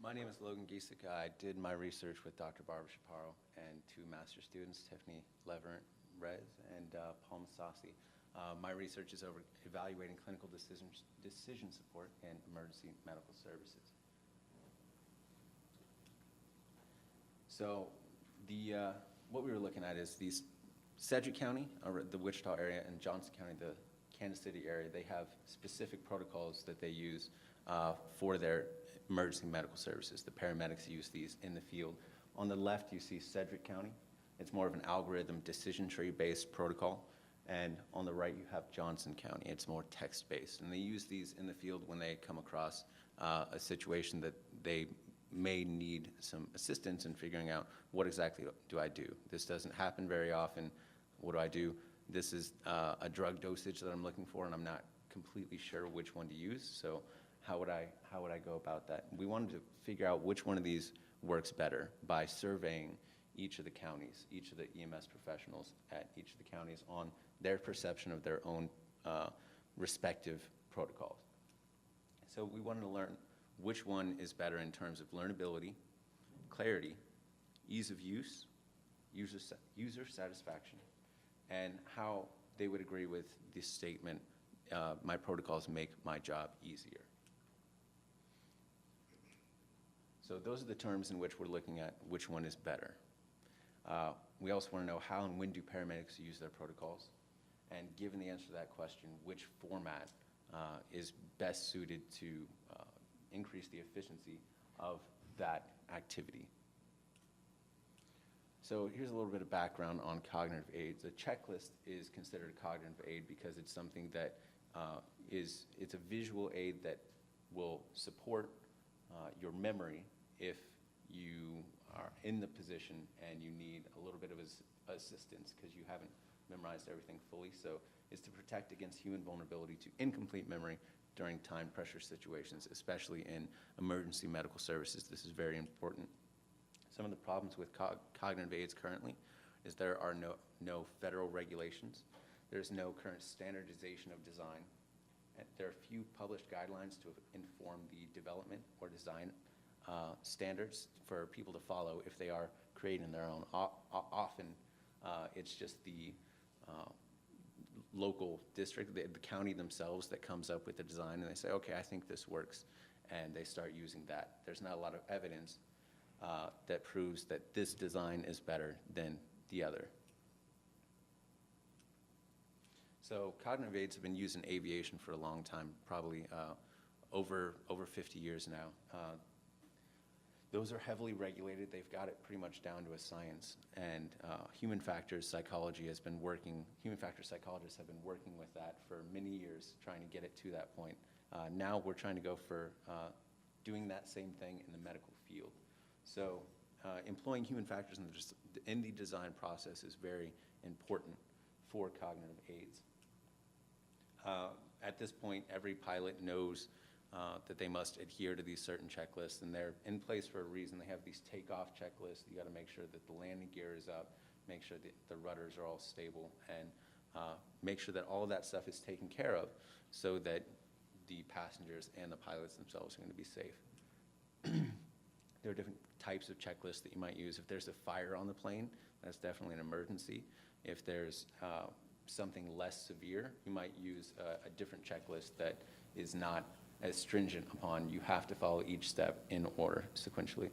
My name is Logan Gisick. I did my research with Dr. Barbara Chaparro and two master students, Tiffany Leverant-Rez and Paul Masasi. My research is over evaluating clinical decision support in emergency medical services. So what we were looking at is these Sedgwick County, or the Wichita area, and Johnson County, the Kansas City area, they have specific protocols that they use for their emergency medical services. The paramedics use these in the field. On the left, you see Sedgwick County. It's more of an algorithm decision tree-based protocol. And on the right, you have Johnson County. It's more text-based. And they use these in the field when they come across a situation that they may need some assistance in figuring out what exactly do I do. This doesn't happen very often. What do I do? This is a drug dosage that I'm looking for, and I'm not completely sure which one to use. So how would I go about that? We wanted to figure out which one of these works better by surveying each of the counties, each of the EMS professionals at each of the counties on their perception of their own respective protocols. So we wanted to learn which one is better in terms of learnability, clarity, ease of use, user satisfaction, and how they would agree with this statement, my protocols make my job easier. So those are the terms in which we're looking at which one is better. We also want to know how and when do paramedics use their protocols, and given the answer to that question, which format is best suited to increase the efficiency of that activity. So here's a little bit of background on cognitive aids. A checklist is considered a cognitive aid because it's something that it's a visual aid that will support your memory if you are in the position and you need a little bit of assistance because you haven't memorized everything fully. So it's to protect against human vulnerability to incomplete memory during time pressure situations, especially in emergency medical services. This is very important. Some of the problems with cognitive aids currently is there are no federal regulations. There's no current standardization of design. And there are few published guidelines to inform the development or design standards for people to follow if they are creating their own. Often it's just the local district, the county themselves that comes up with the design, and they say, okay, I think this works, and they start using that. There's not a lot of evidence that proves that this design is better than the other. So cognitive aids have been used in aviation for a long time, probably over 50 years now. Those are heavily regulated. They've got it pretty much down to a science. And human factors psychologists have been working with that for many years, trying to get it to that point. Now we're trying to go for doing that same thing in the medical field. So employing human factors in the design process is very important for cognitive aids. At this point, every pilot knows that they must adhere to these certain checklists, and they're in place for a reason. They have these takeoff checklists. You got to make sure that the landing gear is up, make sure that the rudders are all stable, and make sure that all of that stuff is taken care of so that the passengers and the pilots themselves are going to be safe. There are different types of checklists that you might use. If there's a fire on the plane, that's definitely an emergency. If there's something less severe, you might use a different checklist that is not as stringent upon you have to follow each step in order sequentially.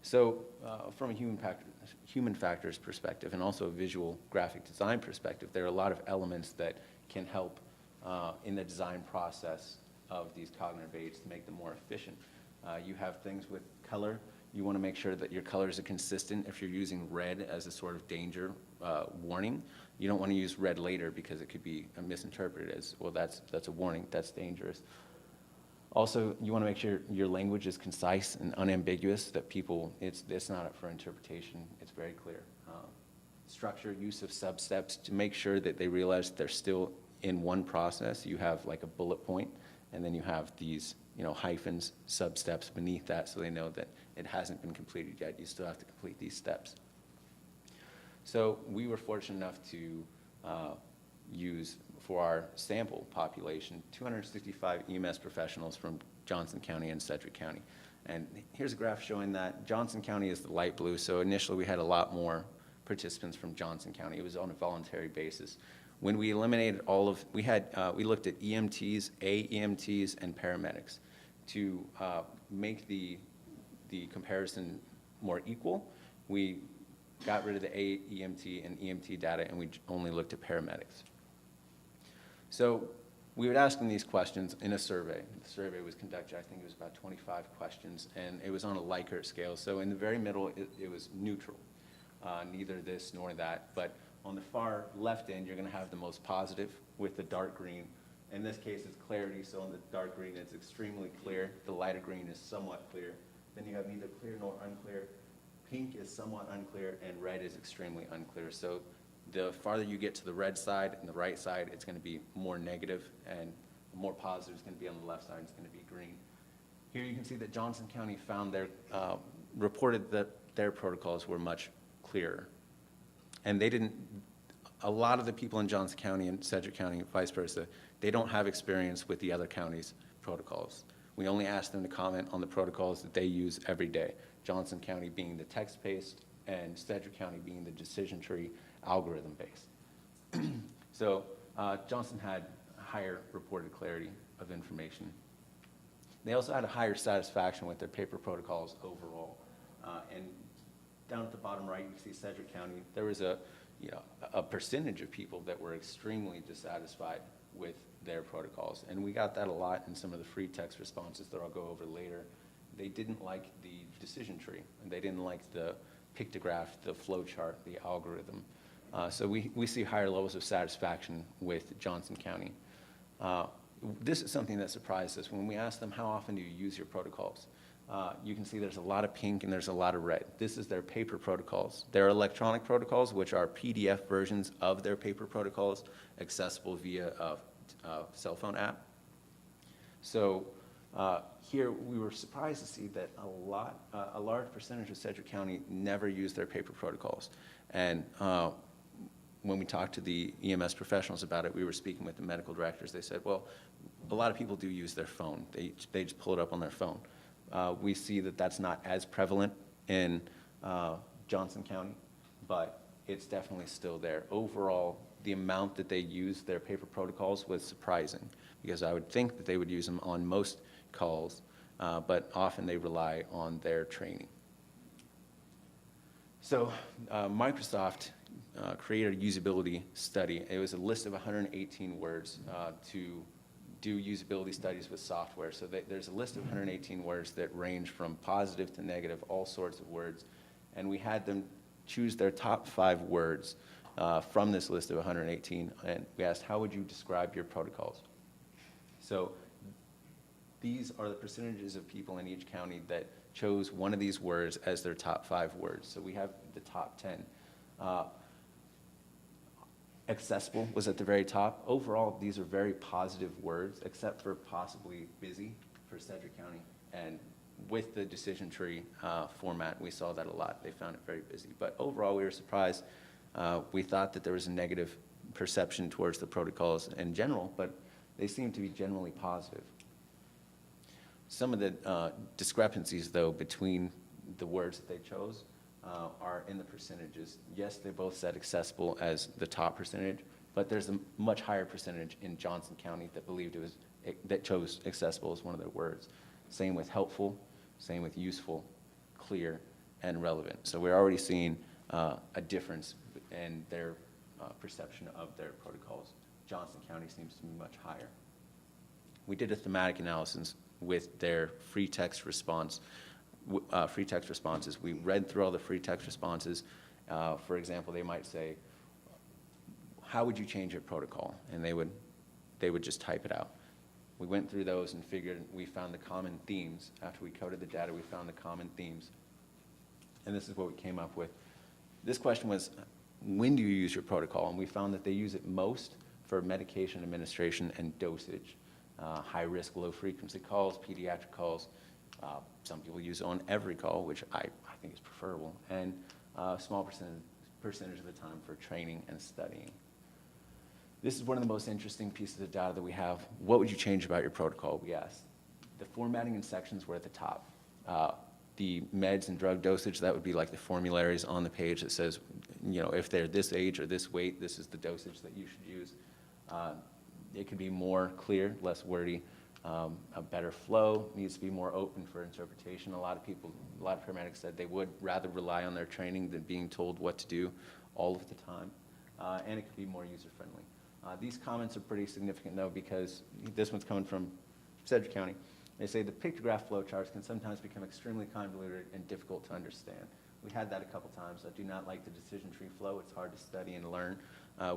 So from a human factors perspective and also a visual graphic design perspective, there are a lot of elements that can help in the design process of these cognitive aids to make them more efficient. You have things with color. You want to make sure that your colors are consistent. If you're using red as a sort of danger warning, you don't want to use red later because it could be misinterpreted as, well, that's a warning, that's dangerous. Also, you want to make sure your language is concise and unambiguous, that people, it's not up for interpretation, it's very clear. Structure, use of sub-steps to make sure that they realize that they're still in one process. You have like a bullet point, and then you have these hyphens, sub-steps beneath that, so they know that it hasn't been completed yet. You still have to complete these steps. So we were fortunate enough to use, for our sample population, 265 EMS professionals from Johnson County and Sedgwick County. And here's a graph showing that Johnson County is the light blue. So initially we had a lot more participants from Johnson County. It was on a voluntary basis. When we eliminated all of, we looked at EMTs, AEMTs, and paramedics to make the comparison more equal. We got rid of the AEMT and EMT data, and we only looked at paramedics. So we would ask them these questions in a survey. The survey was conducted, I think it was about 25 questions, and it was on a Likert scale. So in the very middle, it was neutral, neither this nor that. But on the far left end, you're going to have the most positive with the dark green. In this case, it's clarity, so in the dark green, it's extremely clear. The lighter green is somewhat clear. Then you have neither clear nor unclear. Pink is somewhat unclear, and red is extremely unclear. So the farther you get to the red side and the right side, it's going to be more negative, and more positive is going to be on the left side. It's going to be green. Here you can see that Johnson County found reported that their protocols were much clearer. And they didn't, a lot of the people in Johnson County and Sedgwick County, vice versa, they don't have experience with the other counties' protocols. We only asked them to comment on the protocols that they use every day. Johnson County being the text-based and Sedgwick County being the decision tree algorithm-based. So Johnson had higher reported clarity of information. They also had a higher satisfaction with their paper protocols overall. And down at the bottom right, you see Sedgwick County. There was a percentage of people that were extremely dissatisfied with their protocols. And we got that a lot in some of the free text responses that I'll go over later. They didn't like the decision tree, and they didn't like the pictograph, the flow chart, the algorithm. So we see higher levels of satisfaction with Johnson County. This is something that surprised us. When we asked them, how often do you use your protocols? You can see there's a lot of pink and there's a lot of red. This is their paper protocols. Their electronic protocols, which are PDF versions of their paper protocols, accessible via a cell phone app. So here we were surprised to see that a large percentage of Sedgwick County never used their paper protocols. And when we talked to the EMS professionals about it, we were speaking with the medical directors. They said, well, a lot of people do use their phone. They just pull it up on their phone. We see that that's not as prevalent in Johnson County, but it's definitely still there. Overall, the amount that they use their paper protocols was surprising, because I would think that they would use them on most calls, but often they rely on their training. So Microsoft created a usability study. It was a list of 118 words to do usability studies with software. So there's a list of 118 words that range from positive to negative, all sorts of words. And we had them choose their top 5 words from this list of 118. And we asked, how would you describe your protocols? So these are the percentages of people in each county that chose one of these words as their top 5 words. So we have the top 10. Accessible was at the very top. Overall, these are very positive words, except for possibly busy for Sedgwick County. And with the decision tree format, we saw that a lot. They found it very busy. But overall, we were surprised. We thought that there was a negative perception towards the protocols in general, but they seem to be generally positive. Some of the discrepancies, though, between the words that they chose are in the percentages. Yes, they both said accessible as the top percentage, but there's a much higher percentage in Johnson County that chose accessible as one of their words. Same with helpful, same with useful, clear, and relevant. So we're already seeing a difference in their perception of their protocols. Johnson County seems to be much higher. We did a thematic analysis with their free text responses. We read through all the free text responses. For example, they might say, how would you change your protocol? And they would just type it out. We went through those and we found the common themes. After we coded the data, we found the common themes. And this is what we came up with. This question was, when do you use your protocol? And we found that they use it most for medication administration and dosage. High-risk, low-frequency calls, pediatric calls. Some people use it on every call, which I think is preferable, and a small percentage of the time for training and studying. This is one of the most interesting pieces of data that we have. What would you change about your protocol, we asked. The formatting and sections were at the top. The meds and drug dosage, that would be like the formularies on the page that says, if they're this age or this weight, this is the dosage that you should use. It could be more clear, less wordy. A better flow needs to be more open for interpretation. A lot of paramedics said they would rather rely on their training than being told what to do all of the time. And it could be more user-friendly. These comments are pretty significant, though, because this one's coming from Sedgwick County. They say the pictograph flowcharts can sometimes become extremely convoluted and difficult to understand. We had that a couple times. I do not like the decision tree flow. It's hard to study and learn.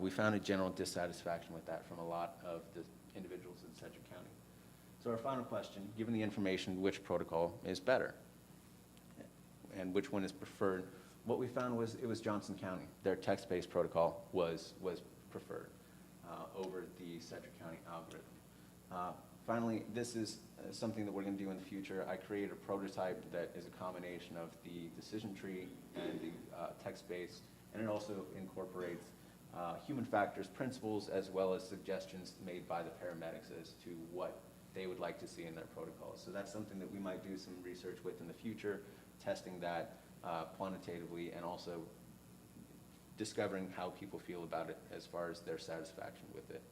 We found a general dissatisfaction with that from a lot of the individuals in Sedgwick County. So our final question, given the information, which protocol is better? And which one is preferred? What we found was it was Johnson County. Their text-based protocol was preferred over the Sedgwick County algorithm. Finally, this is something that we're going to do in the future. I created a prototype that is a combination of the decision tree and the text-based, and it also incorporates human factors principles as well as suggestions made by the paramedics as to what they would like to see in their protocols. So that's something that we might do some research with in the future, testing that quantitatively and also discovering how people feel about it as far as their satisfaction with it.